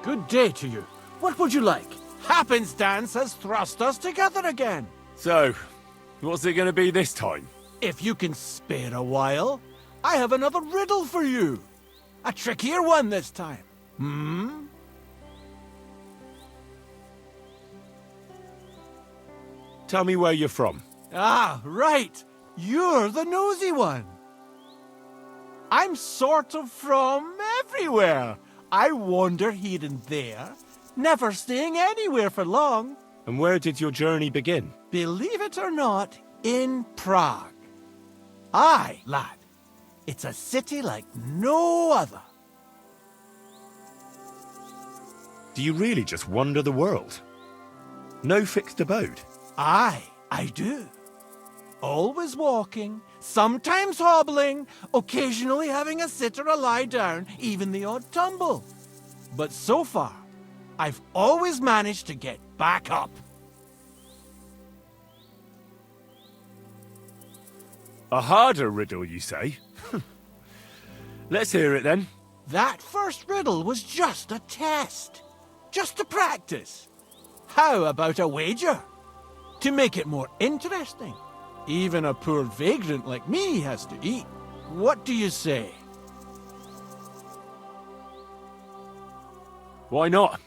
Good day to you. What would you like? Happenstance has thrust us together again. So, what's it going to be this time? If you can spare a while, I have another riddle for you. A trickier one this time. Tell me where you're from. Ah, right. You're the nosy one. I'm sort of from everywhere. I wander here and there, never staying anywhere for long. And where did your journey begin? Believe it or not, in Prague. Aye, lad. It's a city like no other. Do you really just wander the world? No fixed abode? Aye, I do. Always walking, sometimes hobbling, occasionally having a sit or a lie down, even the odd tumble. But so far, I've always managed to get back up. A harder riddle, you say? Let's hear it then. That first riddle was just a test. Just to practice. How about a wager? To make it more interesting. Even a poor vagrant like me has to eat. What do you say? Why not?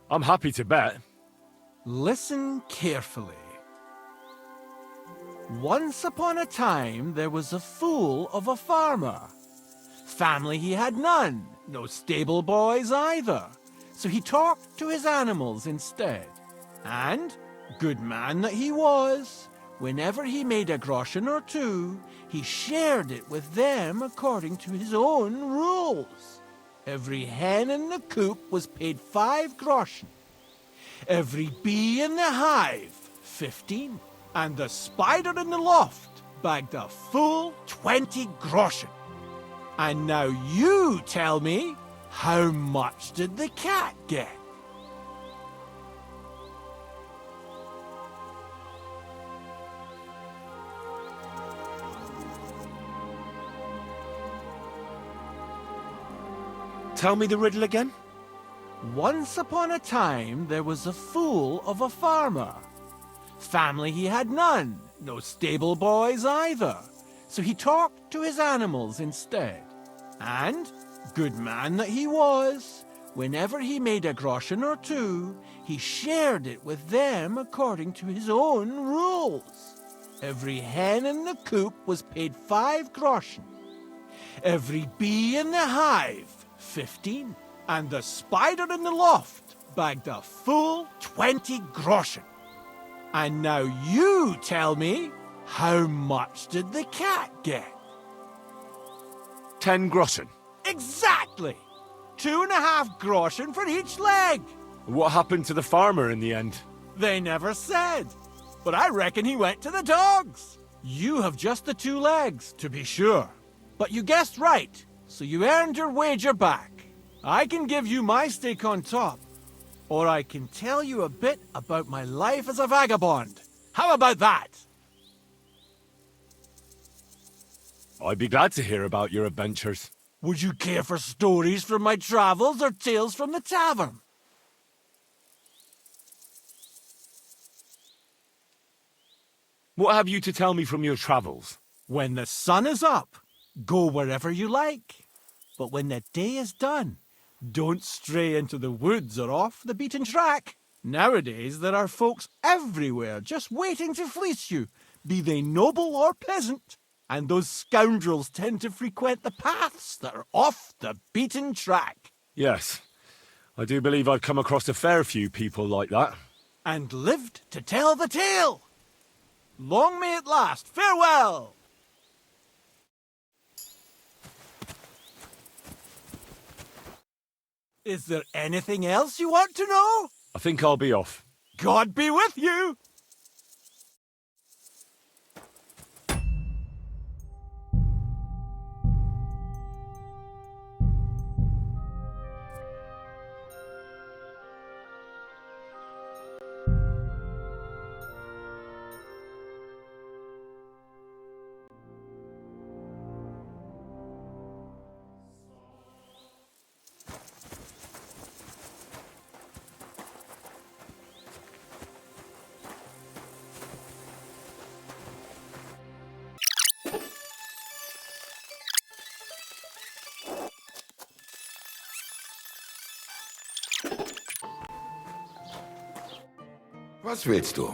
I'm happy to bet. Listen carefully. Once upon a time, there was a fool of a farmer. Family he had none, no stable boys either. So he talked to his animals instead. And, good man that he was, whenever he made a groschen or two, he shared it with them according to his own rules. Every hen in the coop was paid 5 groschen. Every bee in the hive, 15. And the spider in the loft bagged a full 20 groschen. And now you tell me, how much did the cat get? Tell me the riddle again. Once upon a time, there was a fool of a farmer. Family he had none, no stable boys either. So he talked to his animals instead. And, good man that he was, whenever he made a groschen or two, he shared it with them according to his own rules. Every hen in the coop was paid 5 groschen. Every bee in the hive, 15. And the spider in the loft bagged a full 20 groschen. And now you tell me, how much did the cat get? 10 groschen. Exactly! 2.5 groschen for each leg. What happened to the farmer in the end? They never said. But I reckon he went to the dogs. You have just the 2 legs, to be sure. But you guessed right, so you earned your wager back. I can give you my stake on top, or I can tell you a bit about my life as a vagabond. How about that? I'd be glad to hear about your adventures. Would you care for stories from my travels or tales from the tavern? What have you to tell me from your travels? When the sun is up, go wherever you like. But when the day is done, don't stray into the woods or off the beaten track. Nowadays, there are folks everywhere just waiting to fleece you, be they noble or peasant. And those scoundrels tend to frequent the paths that are off the beaten track. Yes, I do believe I've come across a fair few people like that. And lived to tell the tale. Long may it last. Farewell! Is there anything else you want to know? I think I'll be off. God be with you! Was willst du?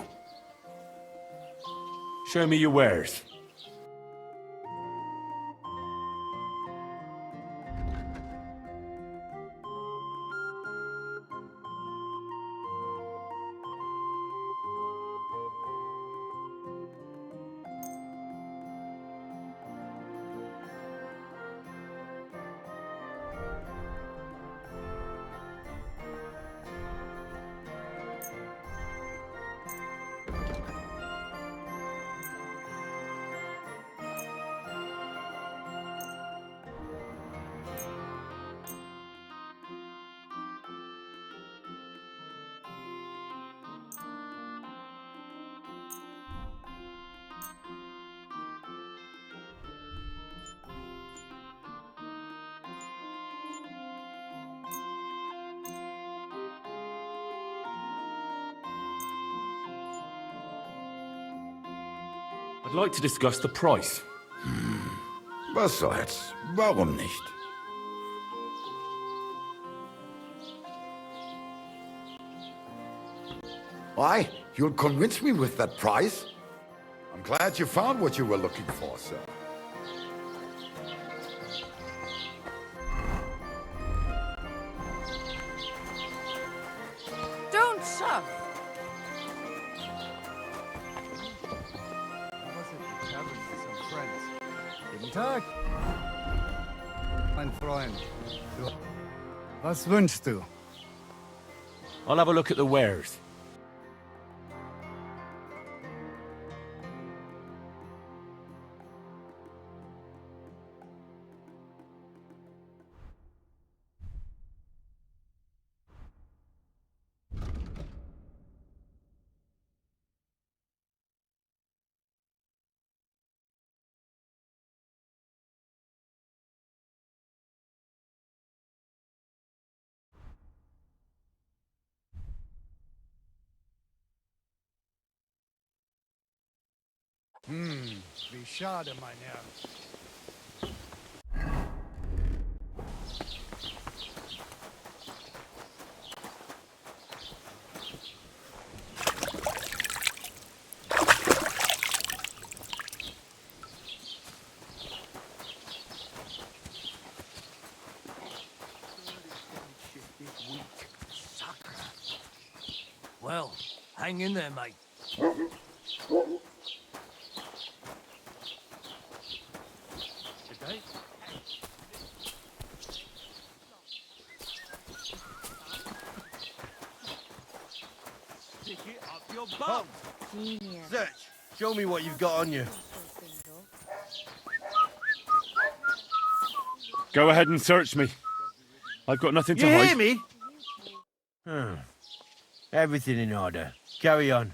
Show me your wares. I'd like to discuss the price. Was soll's? Warum nicht? Why? You'll convince me with that price? I'm glad you found what you were looking for, sir. Don't shove! Guten Tag, mein Freund. Was wünschst du? I'll have a look at the wares. Wie schade, mein Herr. Well, hang in there, mate. Today? Stick it up your bum. Search. Show me what you've got on you. Go ahead and search me. I've got nothing to You hide. hear me? Everything in order. Carry on.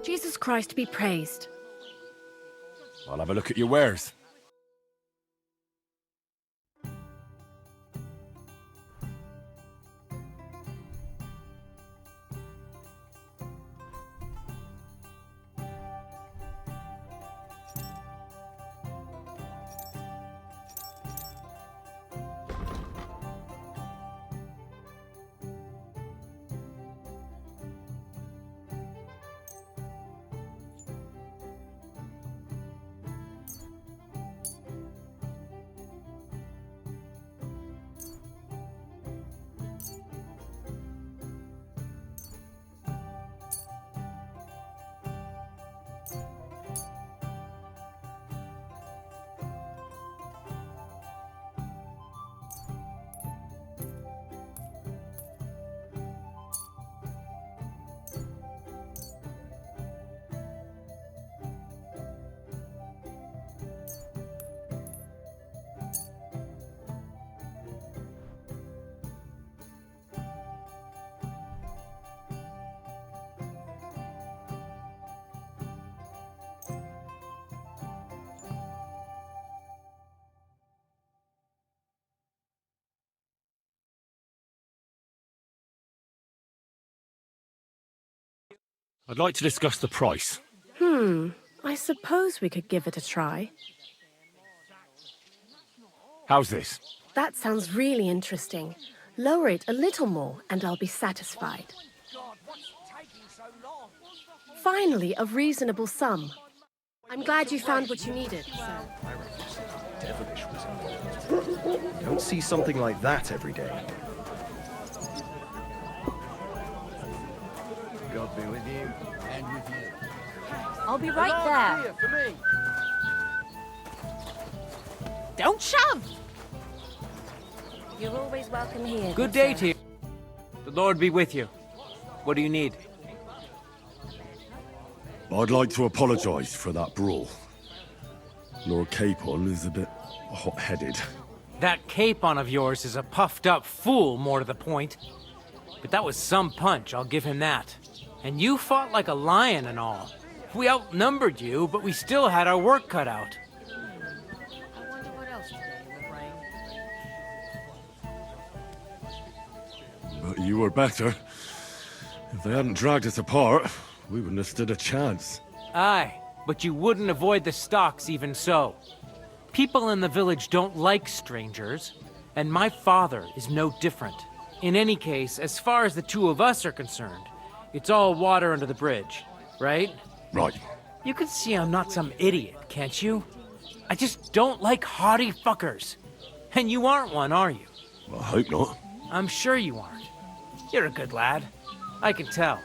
Jesus Christ be praised. I'll have a look at your wares. I'd like to discuss the price. I suppose we could give it a try. How's this? That sounds really interesting. Lower it a little more and I'll be satisfied. Finally, a reasonable sum. I'm glad you found what you needed, sir. Devilish was involved. Don't see something like that every day. God be with you, and with you. I'll be right there. For me. Don't shove! You're always welcome here. Good day to you. The Lord be with you. What do you need? I'd like to apologise for that brawl. Lord Capon is a bit hot-headed. That capon of yours is a puffed-up fool, more to the point. But that was some punch, I'll give him that. And you fought like a lion and all. We outnumbered you, but we still had our work cut out. I wonder what else today will bring. But you were better. If they hadn't dragged us apart, we wouldn't have stood a chance. Aye, but you wouldn't avoid the stocks even so. People in the village don't like strangers, and my father is no different. In any case, as far as the two of us are concerned, it's all water under the bridge, right? Right. You can see I'm not some idiot, can't you? I just don't like haughty fuckers. And you aren't one, are you? Well, I hope not. I'm sure you aren't. You're a good lad. I can tell.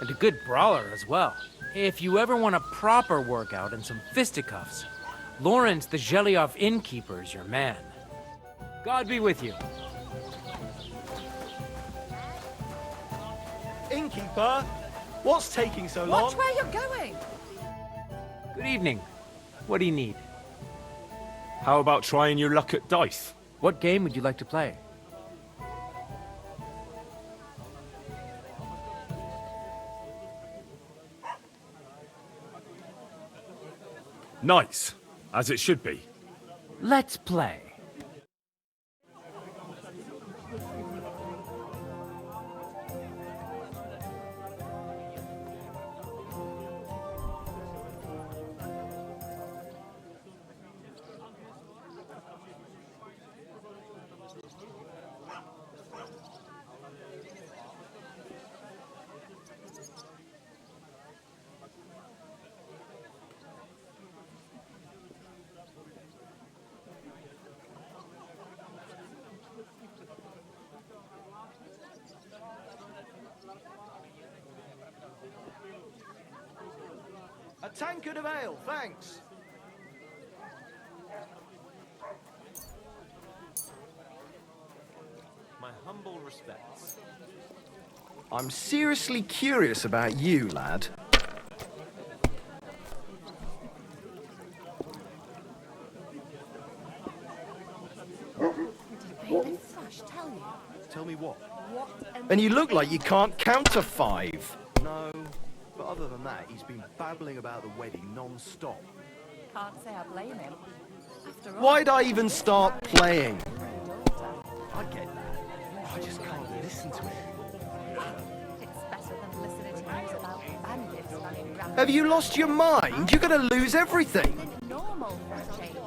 And a good brawler as well. If you ever want a proper workout and some fisticuffs, Lawrence the Zhelyov innkeeper is your man. God be with you. Innkeeper, what's taking so long? Watch where you're going! Good evening. What do you need? How about trying your luck at dice? What game would you like to play? Nice, as it should be. Let's play. A tankard of ale, thanks. My humble respects. I'm seriously curious about you, lad. Tell me what? And you look like you can't count to 5. No, but other than that, he's been babbling about the wedding non-stop. Can't say I blame him. After all, Why'd I even start playing? I get that. I just can't listen to it anymore. it's better than listening to news about bandits running around. Have you lost your mind? You're gonna lose everything. Normal for a change.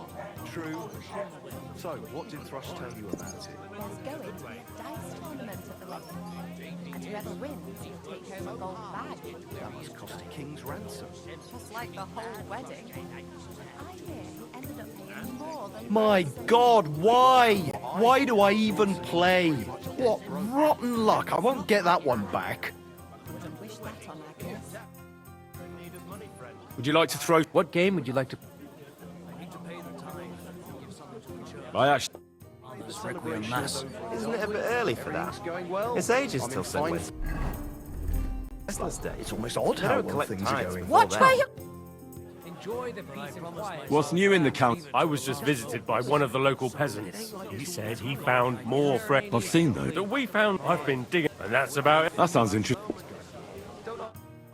True. So, what did Thrush tell you about it? There's going to be a dice tournament at the lake. And whoever wins, you'll take home a gold badge. That must cost a king's ransom. Just like the whole wedding. I hear he ended up paying more than... My God, why? Why do I even play? What rotten luck. I won't get that one back. Wouldn't wish that on our kids. Would you like to throw... What game would you like to... I actually... Requiem Mass. Isn't it a bit early for that? It's ages till Sunday. It's almost odd how well things are going. Watch where you... Enjoy the peace and quiet. What's new in the count? I was just visited by one of the local peasants. He said he found more fresh I've seen those. that we found. I've been digging, and that's about it. That sounds interesting.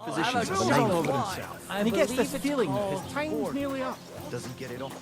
Physicians He's are all over himself. And he gets this feeling that his time's nearly up. Doesn't get it off.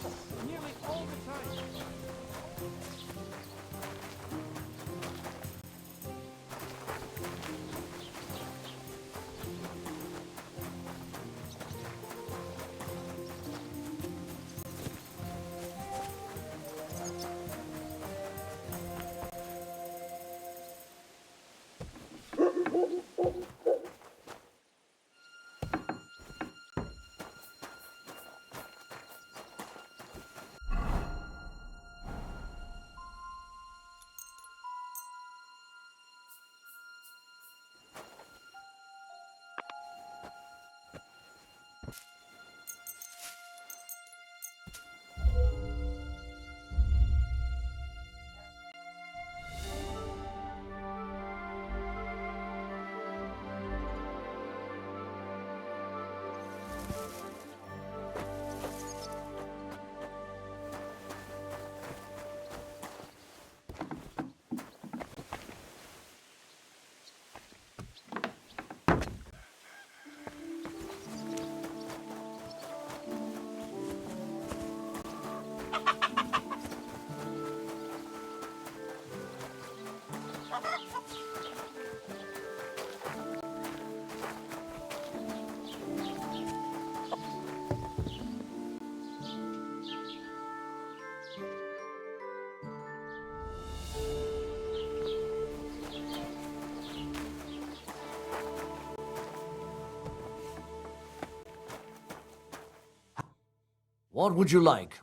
What would you like?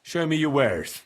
Show me your wares.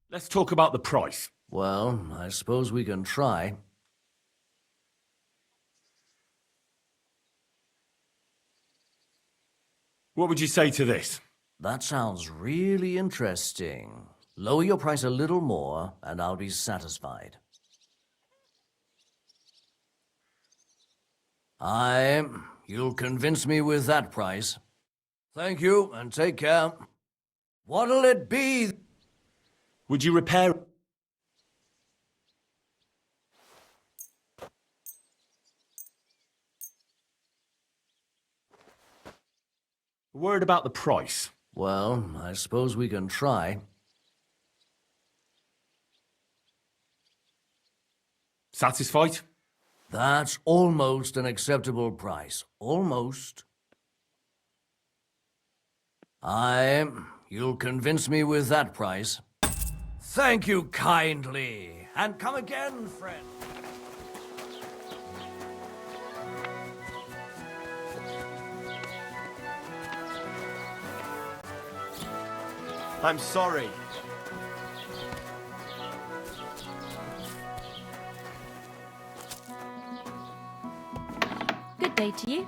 Let's talk about the price. Well, I suppose we can try. What would you say to this? That sounds really interesting. Lower your price a little more, and I'll be satisfied. You'll convince me with that price. Thank you, and take care. What'll it be? Would you repair... A word about the price. Well, I suppose we can try. Satisfied? That's almost an acceptable price. Almost. You'll convince me with that price. Thank you kindly. And come again, friend. I'm sorry. Good day to you.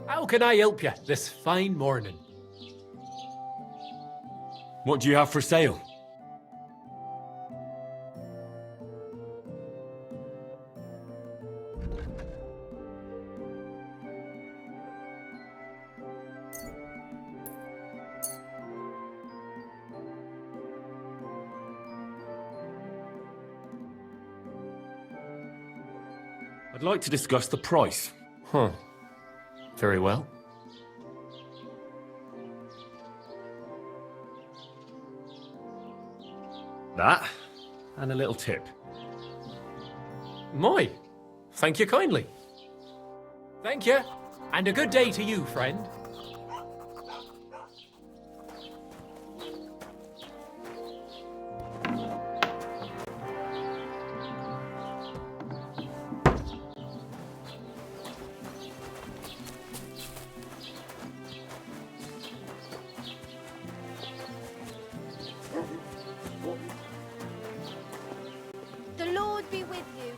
How can I help you this fine morning? What do you have for sale? I'd like to discuss the price. Huh. Very well. That, and a little tip. My, thank you kindly. Thank you, and a good day to you, friend. The Lord be with you.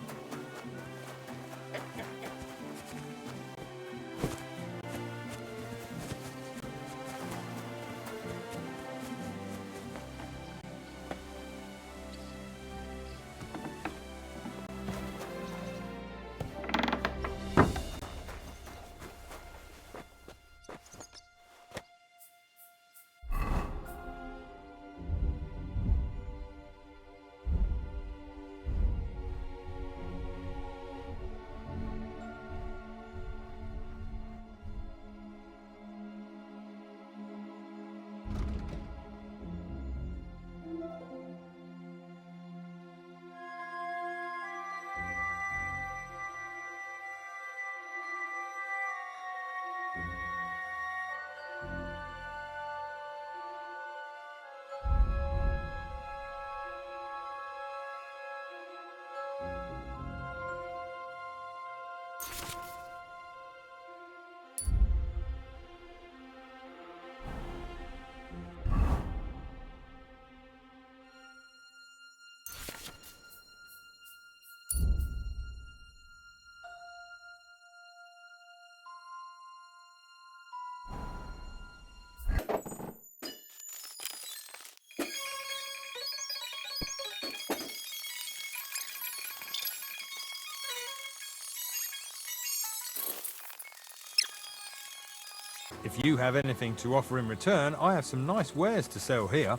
If you have anything to offer in return, I have some nice wares to sell here.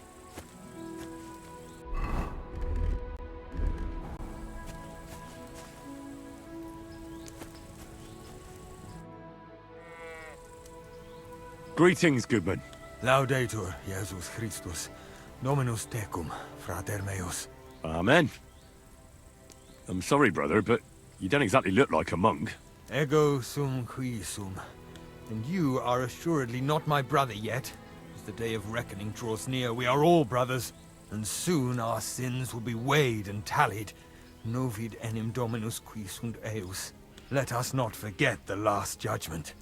Greetings, goodman. Laudetur Jesus Christus, Dominus tecum, frater meus. Amen. I'm sorry, brother, but you don't exactly look like a monk. Ego sum qui sum. And you are assuredly not my brother yet. As the day of reckoning draws near, we are all brothers, and soon our sins will be weighed and tallied. Novid enim Dominus qui sunt eus. Let us not forget the last judgment.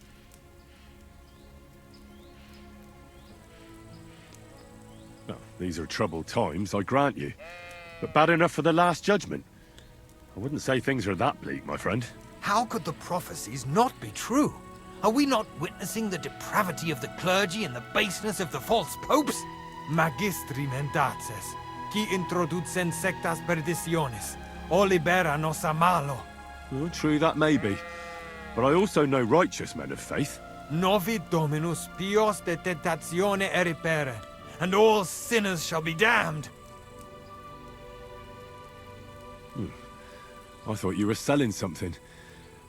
Well, these are troubled times, I grant you. But bad enough for the Last Judgment. I wouldn't say things are that bleak, my friend. How could the prophecies not be true? Are we not witnessing the depravity of the clergy and the baseness of the false popes? Magistri mendaces, qui introducen sectas perditionis, o libera nos a malo. Well, true that may be. But I also know righteous men of faith. Novid Dominus pios de tentatione eripere, and all sinners shall be damned. I thought you were selling something.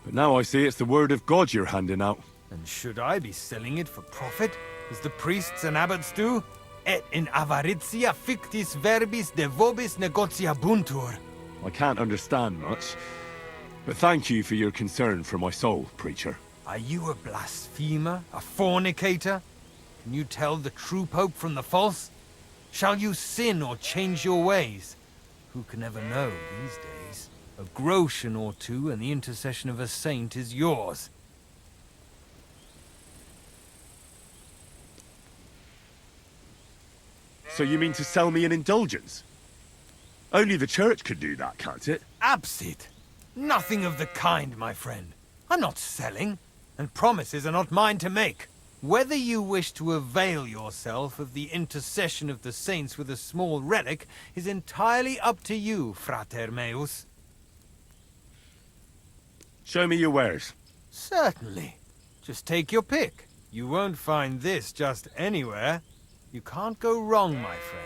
But now I see it's the word of God you're handing out. And should I be selling it for profit, as the priests and abbots do? Et in avaritia fictis verbis de vobis negociabuntur. I can't understand much. But thank you for your concern for my soul, preacher. Are you a blasphemer? A fornicator? Can you tell the true pope from the false? Shall you sin or change your ways? Who can ever know these days? A groschen or two and the intercession of a saint is yours. So you mean to sell me an indulgence? Only the church could do that, can't it? Absit! Nothing of the kind, my friend. I'm not selling, and promises are not mine to make. Whether you wish to avail yourself of the intercession of the saints with a small relic is entirely up to you, frater meus. Show me your wares. Certainly. Just take your pick. You won't find this just anywhere. You can't go wrong, my friend.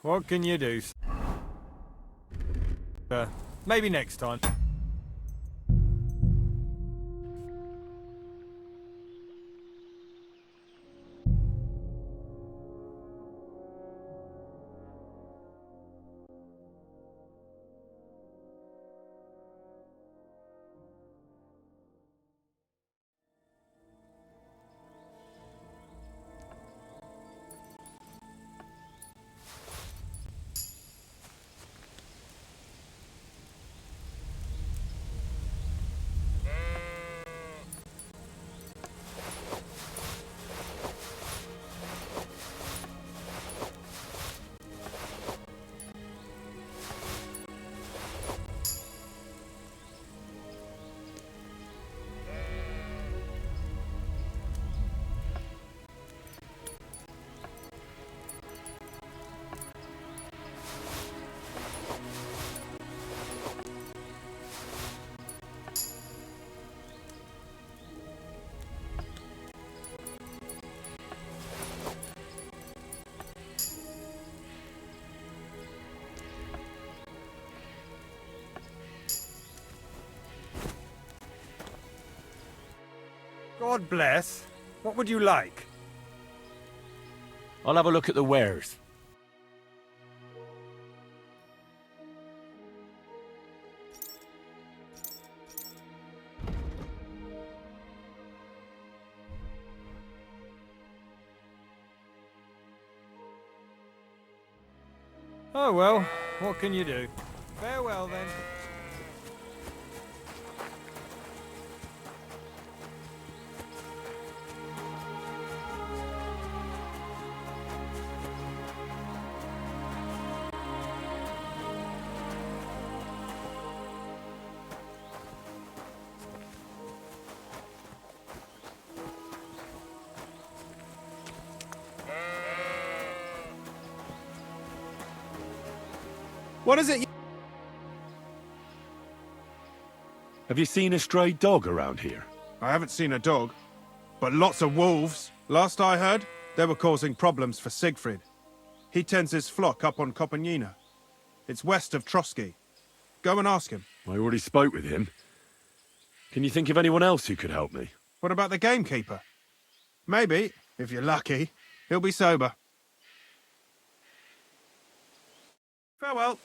What can you do? Maybe next time. God bless. What would you like? I'll have a look at the wares. Oh well, what can you do? Farewell then. What is it? Have you seen a stray dog around here? I haven't seen a dog, but lots of wolves. Last I heard, they were causing problems for Siegfried. He tends his flock up on Kopenina. It's west of Trotsky. Go and ask him. I already spoke with him. Can you think of anyone else who could help me? What about the gamekeeper? Maybe, if you're lucky, he'll be sober. Farewell.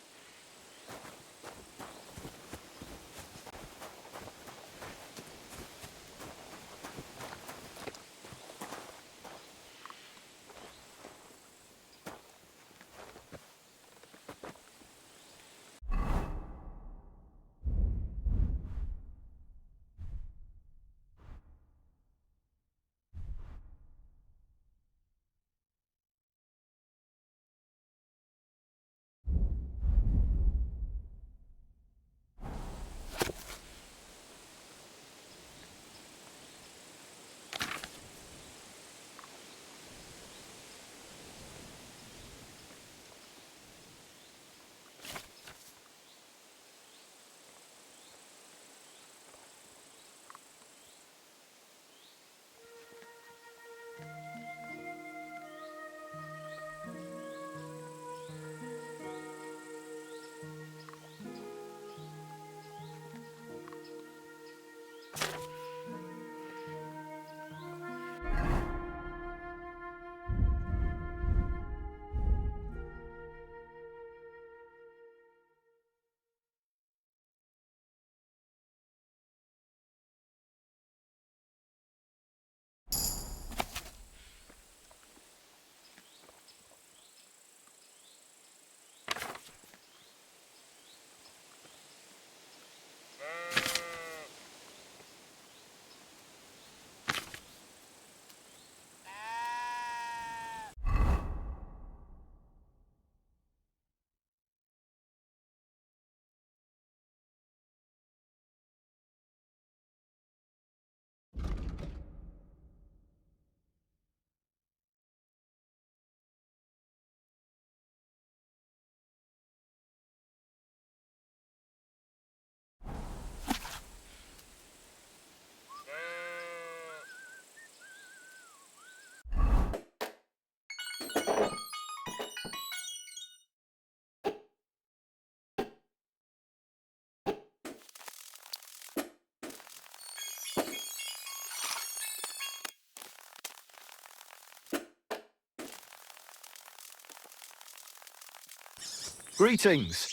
Greetings.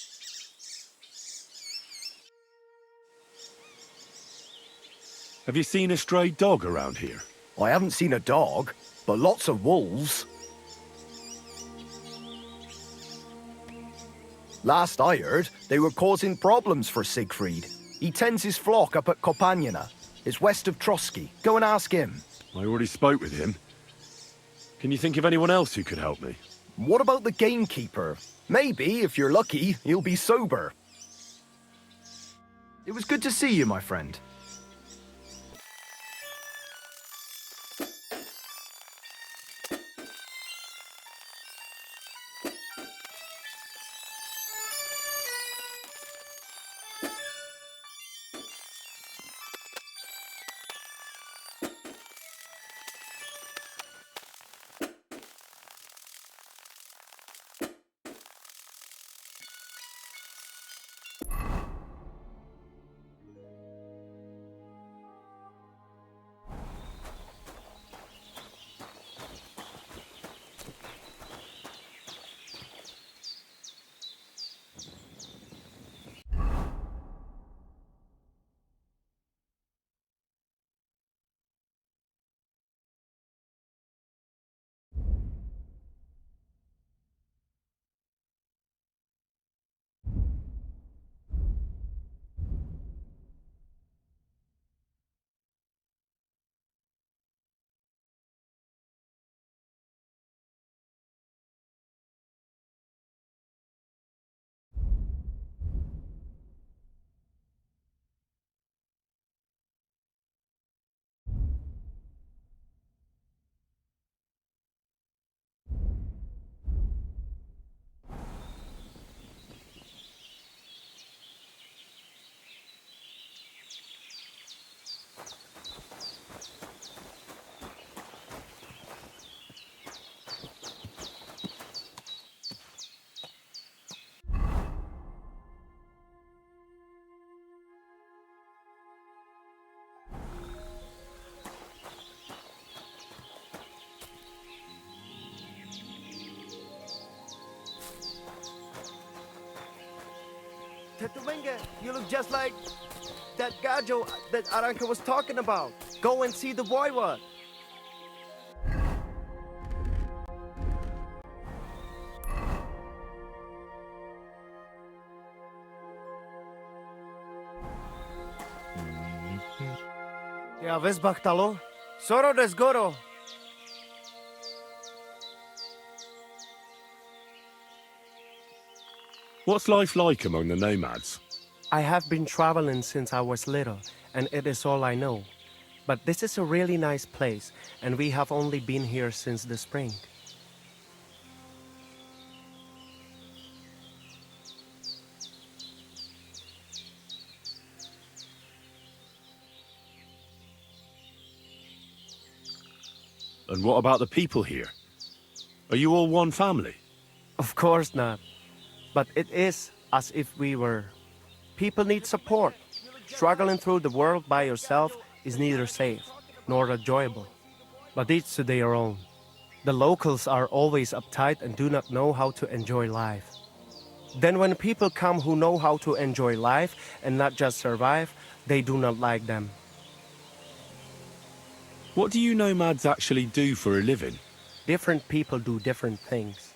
Have you seen a stray dog around here? I haven't seen a dog, but lots of wolves. Last I heard, they were causing problems for Siegfried. He tends his flock up at Kopanina. It's west of Trotsky. Go and ask him. I already spoke with him. Can you think of anyone else who could help me? What about the gamekeeper? Maybe, if you're lucky, he'll be sober. It was good to see you, my friend. Tetumenge, you look just like that gajo that Aranka was talking about. Go and see the voivod. Ja, Vesbachtalo. Soro des Goro. What's life like among the nomads? I have been traveling since I was little, and it is all I know. But this is a really nice place, and we have only been here since the spring. And what about the people here? Are you all one family? Of course not. But it is as if we were. People need support. Struggling through the world by yourself is neither safe nor enjoyable. But each to their own. The locals are always uptight and do not know how to enjoy life. Then when people come who know how to enjoy life and not just survive, they do not like them. What do you nomads actually do for a living? Different people do different things.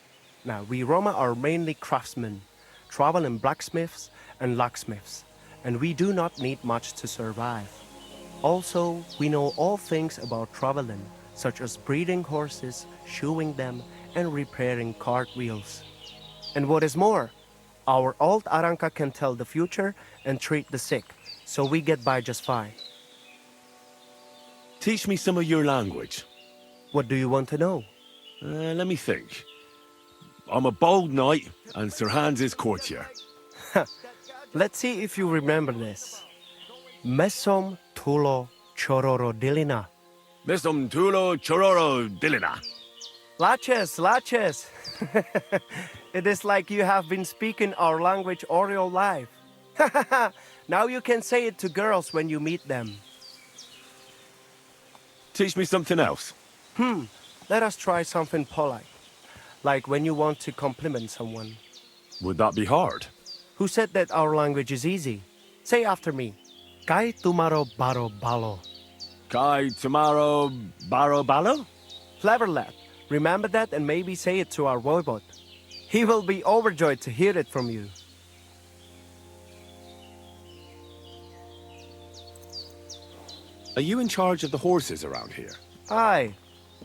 Now, we Roma are mainly craftsmen, traveling blacksmiths and locksmiths, and we do not need much to survive. Also, we know all things about traveling, such as breeding horses, shoeing them, and repairing cartwheels. And what is more, our old Aranka can tell the future and treat the sick, so we get by just fine. Teach me some of your language. What do you want to know? Let me think. I'm a bold knight, and Sir Hans is courtier. Let's see if you remember this. Mesom tulo chororo dilina. Mesom tulo chororo dilina. Laches, laches. It is like you have been speaking our language all your life. Now you can say it to girls when you meet them. Teach me something else. Let us try something polite. Like when you want to compliment someone. Would that be hard? Who said that our language is easy? Say after me. Kai tumaro baro balo. Kai tomorrow baro balo? Clever lad. Remember that and maybe say it to our voivod. He will be overjoyed to hear it from you. Are you in charge of the horses around here? Aye,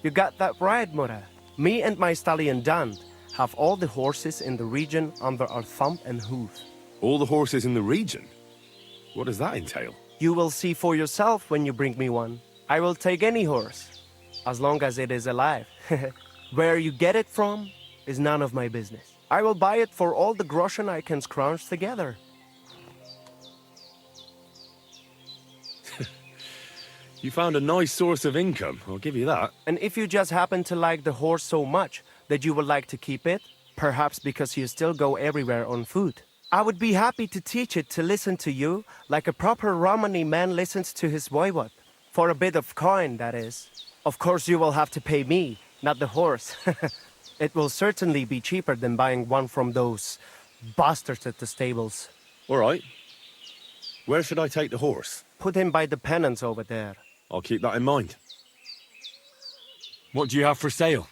you got that right, Mura. Me and my stallion Dan have all the horses in the region under our thumb and hoof. All the horses in the region? What does that entail? You will see for yourself when you bring me one. I will take any horse, as long as it is alive. Where you get it from is none of my business. I will buy it for all the groschen I can scrounge together. You found a nice source of income, I'll give you that. And if you just happen to like the horse so much that you would like to keep it, perhaps because you still go everywhere on foot, I would be happy to teach it to listen to you like a proper Romani man listens to his voivod. For a bit of coin, that is. Of course you will have to pay me, not the horse. It will certainly be cheaper than buying one from those bastards at the stables. All right. Where should I take the horse? Put him by the pennants over there. I'll keep that in mind. What do you have for sale?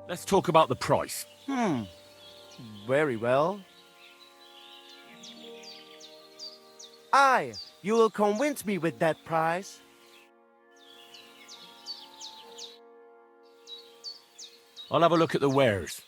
Let's talk about the price. Very well. Aye, you will convince me with that price. I'll have a look at the wares.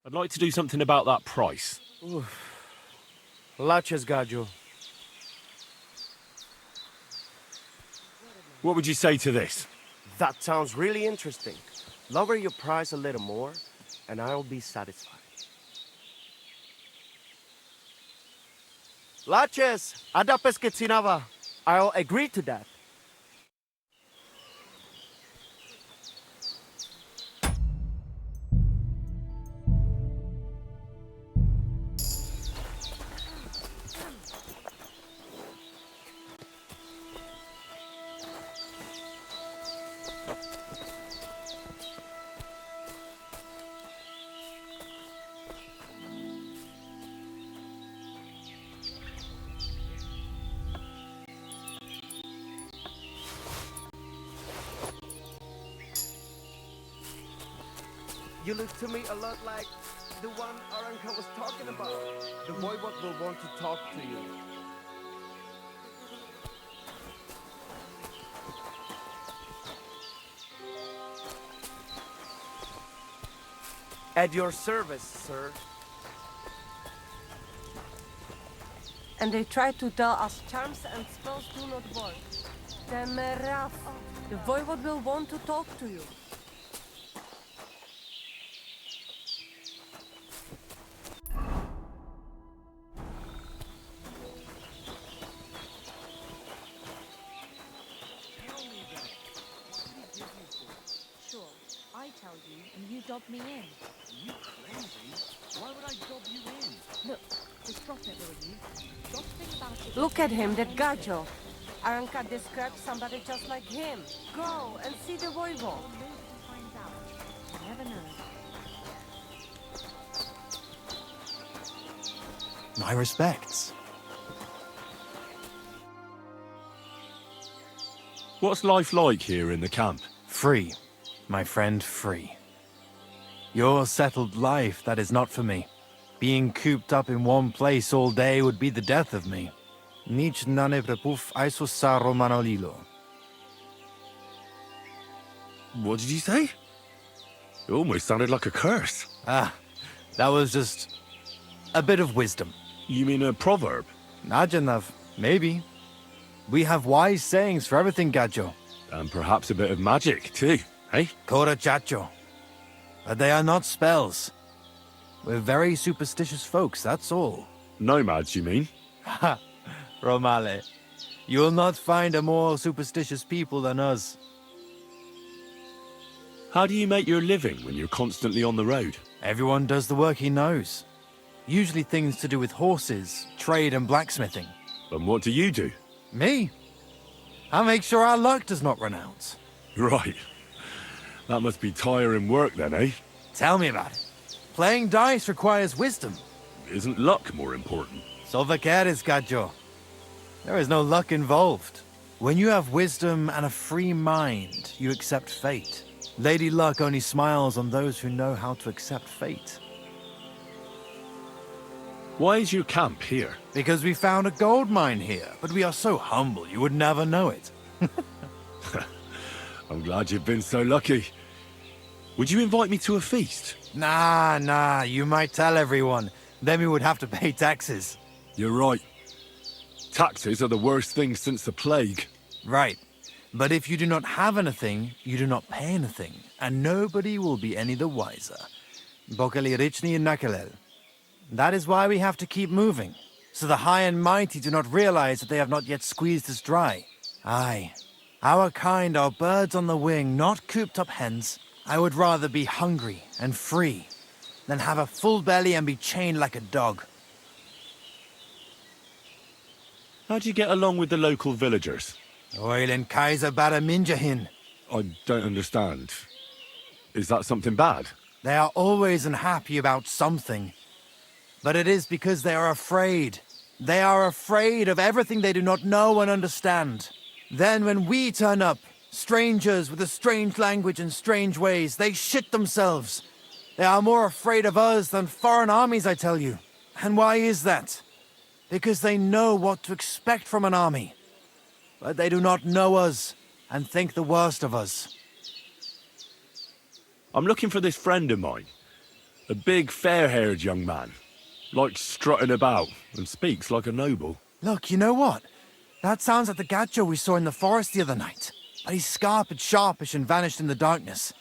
I'd like to do something about that price. Laches, Gajo. What would you say to this? That sounds really interesting. Lower your price a little more, and I'll be satisfied. Laches, adapes ketsinava. I'll agree to that. You look to me a lot like the one Aranka was talking about. The voivod will want to talk to you. At your service, sir. And they try to tell us charms and spells do not work. Temeraf. The voivod will want to talk to you. Dob me in. You crazy? Why would I dob you in? Look, just drop it, will you? Don't think about it. Look at him, that Gajo. Aranka describes somebody just like him. Go and see the voivod. Find out. You never know. My respects. What's life like here in the camp? Free, my friend, free. Your settled life, that is not for me. Being cooped up in one place all day would be the death of me. Nic nane prepuf aisosaro manolilo. What did you say? It almost sounded like a curse. Ah, that was just a bit of wisdom. You mean a proverb? Najanav, maybe. We have wise sayings for everything, Gajo. And perhaps a bit of magic, too, eh? Kora chacho. But they are not spells. We're very superstitious folks, that's all. Nomads, you mean? Ha! Romale. You'll not find a more superstitious people than us. How do you make your living when you're constantly on the road? Everyone does the work he knows. Usually things to do with horses, trade and blacksmithing. And what do you do? Me? I make sure our luck does not run out. Right. That must be tiring work then, eh? Tell me about it. Playing dice requires wisdom. Isn't luck more important? So vaqueres, Gajo. There is no luck involved. When you have wisdom and a free mind, you accept fate. Lady Luck only smiles on those who know how to accept fate. Why is your camp here? Because we found a gold mine here, but we are so humble you would never know it. I'm glad you've been so lucky. Would you invite me to a feast? Nah, you might tell everyone. Then we would have to pay taxes. You're right. Taxes are the worst thing since the plague. Right. But if you do not have anything, you do not pay anything, and nobody will be any the wiser. Bokali richni nakalel. That is why we have to keep moving, so the high and mighty do not realize that they have not yet squeezed us dry. Aye. Our kind are birds on the wing, not cooped up hens. I would rather be hungry and free than have a full belly and be chained like a dog. How do you get along with the local villagers? Oilen Kaiser Baraminjahin. I don't understand. Is that something bad? They are always unhappy about something. But it is because they are afraid. They are afraid of everything they do not know and understand. Then when we turn up, strangers with a strange language and strange ways, they shit themselves. They are more afraid of us than foreign armies, I tell you. And why is that? Because they know what to expect from an army. But they do not know us and think the worst of us. I'm looking for this friend of mine. A big, fair-haired young man. Likes strutting about and speaks like a noble. Look, you know what? That sounds like the gacho we saw in the forest the other night. But he's scarp and sharpish and vanished in the darkness.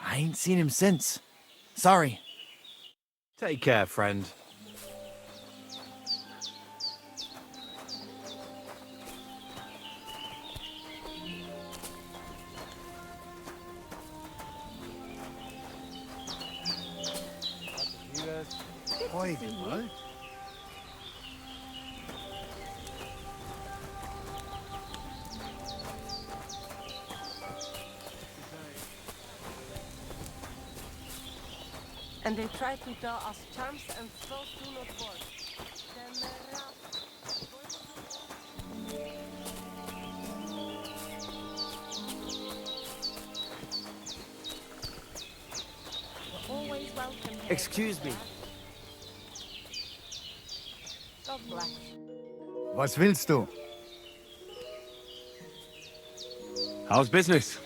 I ain't seen him since. Sorry. Take care, friend. And they try to tell us charms and spells do not work. We're always welcome here. Excuse me. God bless. Was willst du? How's business?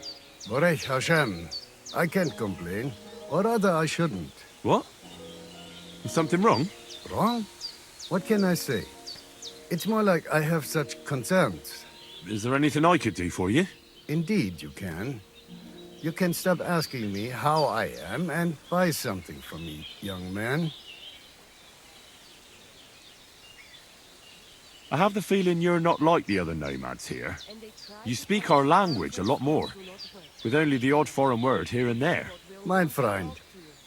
Borech Hashem. I can't complain. Or rather, I shouldn't. What? Is something wrong? Wrong? What can I say? It's more like I have such concerns. Is there anything I could do for you? Indeed, you can. You can stop asking me how I am and buy something from me, young man. I have the feeling you're not like the other nomads here. You speak our language a lot more, with only the odd foreign word here and there. My friend,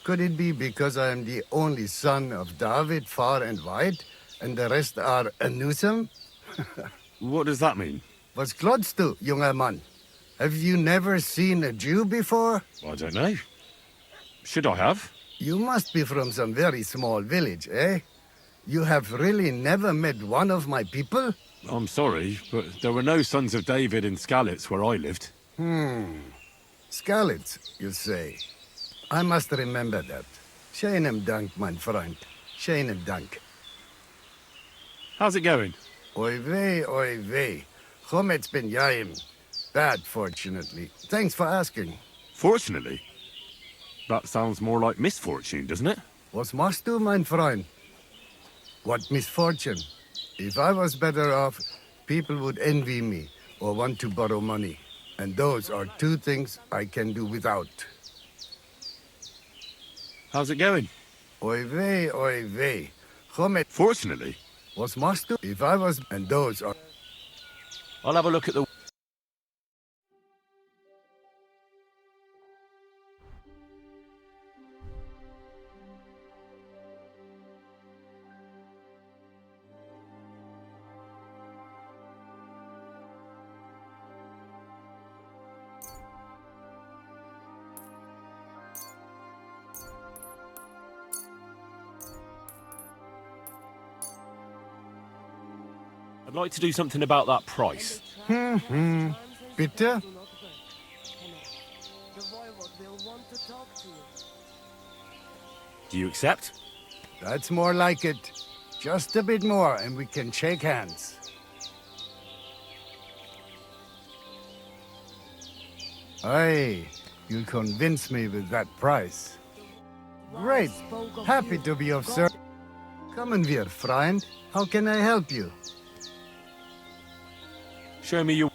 could it be because I am the only son of David far and wide, and the rest are Anusam? What does that mean? Was klotzt du, junger Mann? Have you never seen a Jew before? I don't know. Should I have? You must be from some very small village, eh? You have really never met one of my people? I'm sorry, but there were no sons of David in Skalitz where I lived. Skalitz, you say? I must remember that. Schönem Dank, mein Freund. Schönem Dank. How's it going? Oy vey. Chometz ben Yaim. Bad, fortunately. Thanks for asking. Fortunately? That sounds more like misfortune, doesn't it? Was machst du, mein Freund? What misfortune? If I was better off, people would envy me or want to borrow money. And those are two things I can do without. How's it going? Oy vey. Chomet. Fortunately? Was machst du? If I was... And those are... I'll have a look at the... I'd like to do something about that price. Bitte? Do you accept? That's more like it. Just a bit more and we can shake hands. Aye, you'll convince me with that price. Great. Happy to be of service. Kommen wir, Freund. How can I help you? Show me your...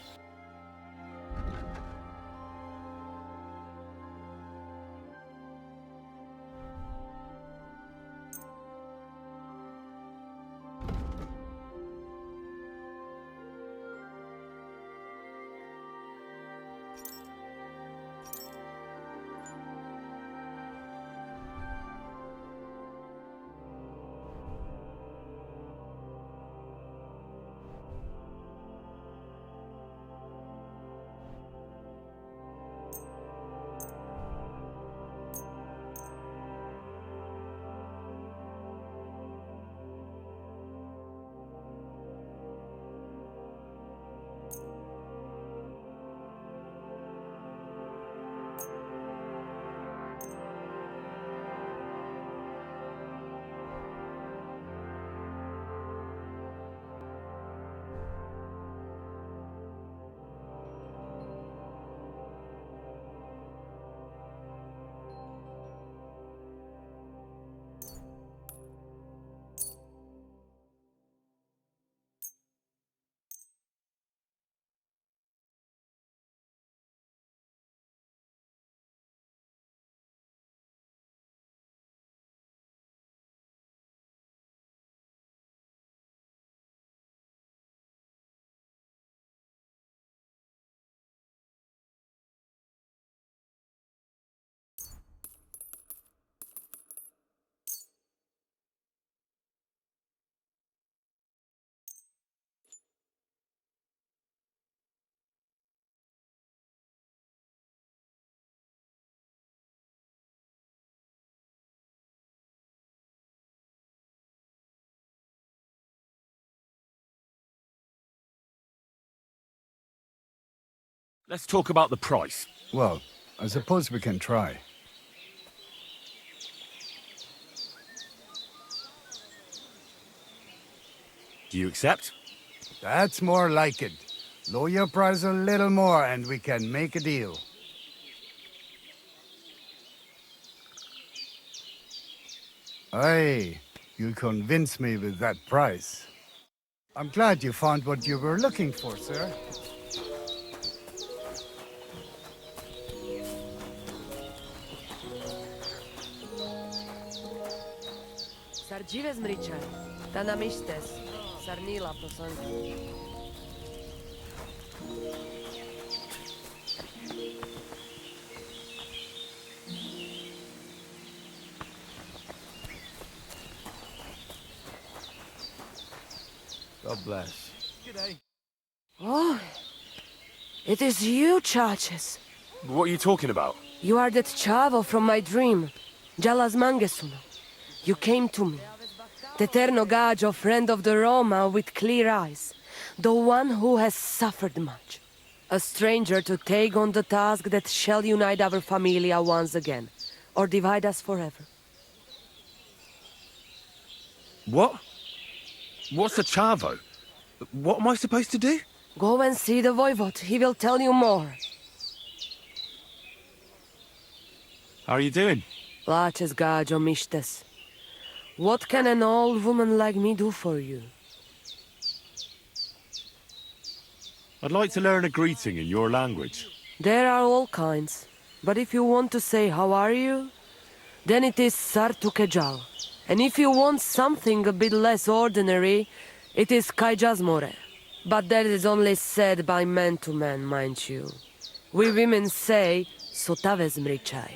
Let's talk about the price. Well, I suppose we can try. Do you accept? That's more like it. Lower your price a little more and we can make a deal. Aye, you convinced me with that price. I'm glad you found what you were looking for, sir. Sardzive zmričaj, ta namištes, sarnila poslanku. God bless. G'day. Oh, it is you, Churches. What are you talking about? You are that chavo from my dream, Jalas Mangesuno. You came to me, the Eterno Gajo, friend of the Roma with clear eyes, the one who has suffered much. A stranger to take on the task that shall unite our familia once again, or divide us forever. What? What's a chavo? What am I supposed to do? Go and see the voivod. He will tell you more. How are you doing? Laches Gajo Mishtes. What can an old woman like me do for you? I'd like to learn a greeting in your language. There are all kinds. But if you want to say how are you, then it is Sartukejal. And if you want something a bit less ordinary, it is Kaijazmore. But that is only said by man to man, mind you. We women say Sotavezmrichai.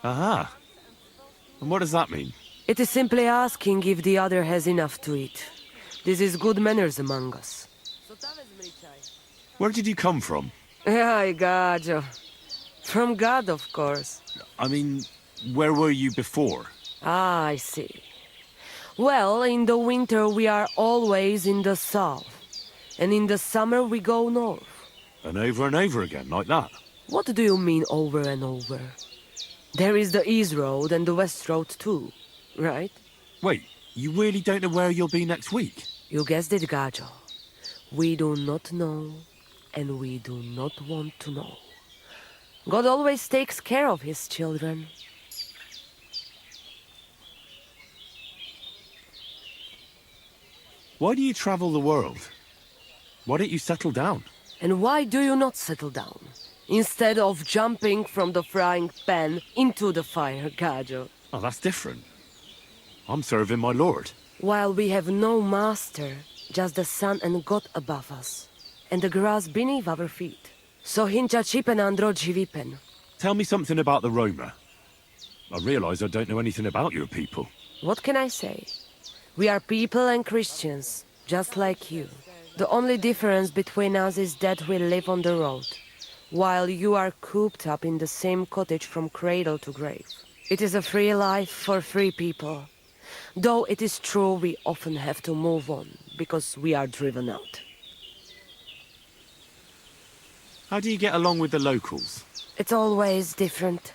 Aha. And what does that mean? It is simply asking if the other has enough to eat. This is good manners among us. Where did you come from? Ay, Gajo. From God, of course. I mean, where were you before? Ah, I see. Well, in the winter we are always in the south. And in the summer we go north. And over again, like that? What do you mean over and over? There is the East Road and the West Road too, right? Wait, you really don't know where you'll be next week? You guessed it, Gajo. We do not know, and we do not want to know. God always takes care of his children. Why do you travel the world? Why don't you settle down? And why do you not settle down? Instead of jumping from the frying pan into the fire, Gajo. Oh, that's different. I'm serving my lord. While we have no master, just the sun and God above us, and the grass beneath our feet. So hincha chipen androji vipen. Tell me something about the Roma. I realize I don't know anything about your people. What can I say? We are people and Christians, just like you. The only difference between us is that we live on the road, while you are cooped up in the same cottage from cradle to grave. It is a free life for free people. Though it is true we often have to move on, because we are driven out. How do you get along with the locals? It's always different.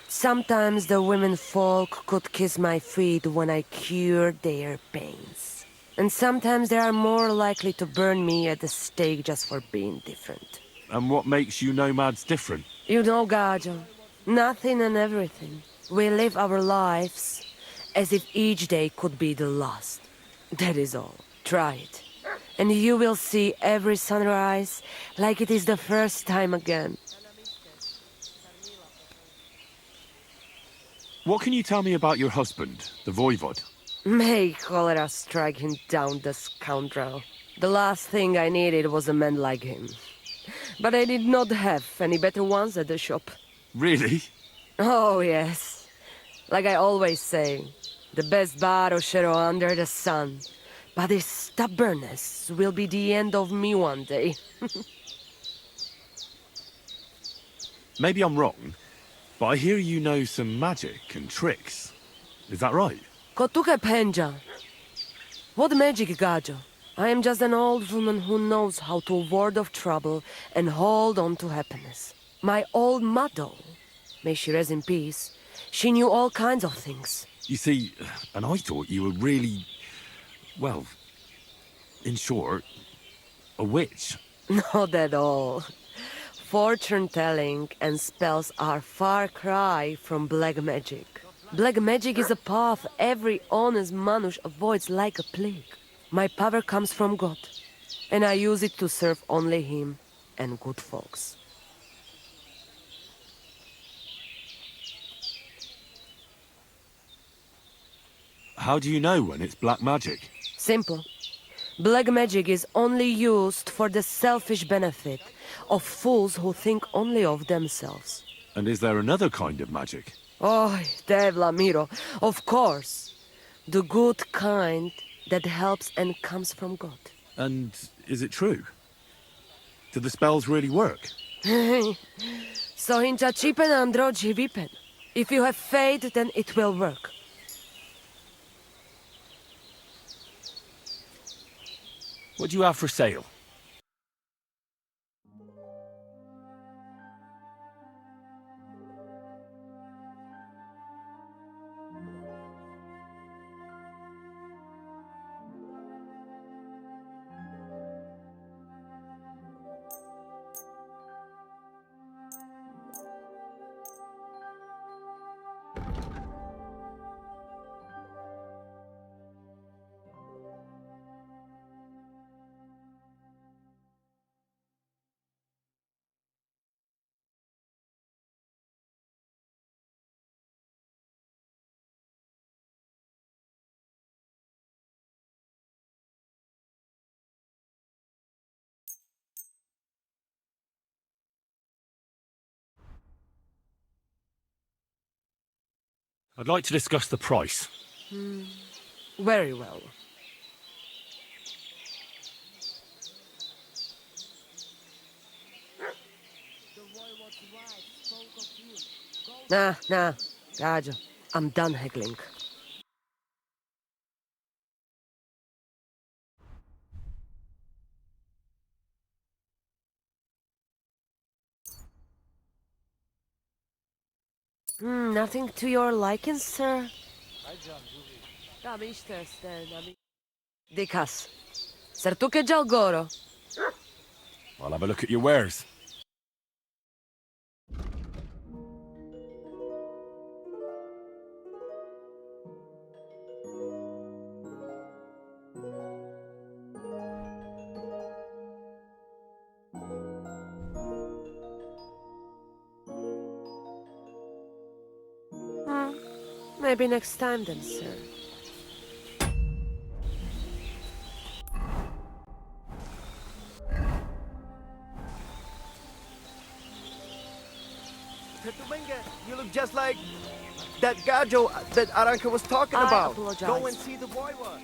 Sometimes the women folk could kiss my feet when I cured their pains. And sometimes they are more likely to burn me at the stake just for being different. And what makes you nomads different? You know, Gajo, nothing and everything. We live our lives as if each day could be the last. That is all. Try it. And you will see every sunrise like it is the first time again. What can you tell me about your husband, the voivod? May cholera strike him down, the scoundrel. The last thing I needed was a man like him. But I did not have any better ones at the shop. Really? Oh, yes. Like I always say, the best baroshero under the sun. But his stubbornness will be the end of me one day. Maybe I'm wrong, but I hear you know some magic and tricks. Is that right? Kotuke penja. What magic, Gajo? I am just an old woman who knows how to ward off trouble and hold on to happiness. My old mother, may she rest in peace, she knew all kinds of things. You see, and I thought you were really, well, in short, a witch. Not at all. Fortune-telling and spells are far cry from black magic. Black magic is a path every honest manush avoids like a plague. My power comes from God, and I use it to serve only Him and good folks. How do you know when it's black magic? Simple. Black magic is only used for the selfish benefit of fools who think only of themselves. And is there another kind of magic? Oh, Devla Miro, of course. The good kind that helps and comes from God. And is it true? Do the spells really work? So hincha chipen andro jivipen. If you have faith, then it will work. What do you have for sale? I'd like to discuss the price. Very well. Nah, Gajo. I'm done haggling. Nothing to your liking, sir? Dikas. Sartuke Jalgoro. I'll have a look at your wares. Maybe next time then, sir. You look just like that Gajo that Aranka was talking I about. apologize. Go and see the boy one.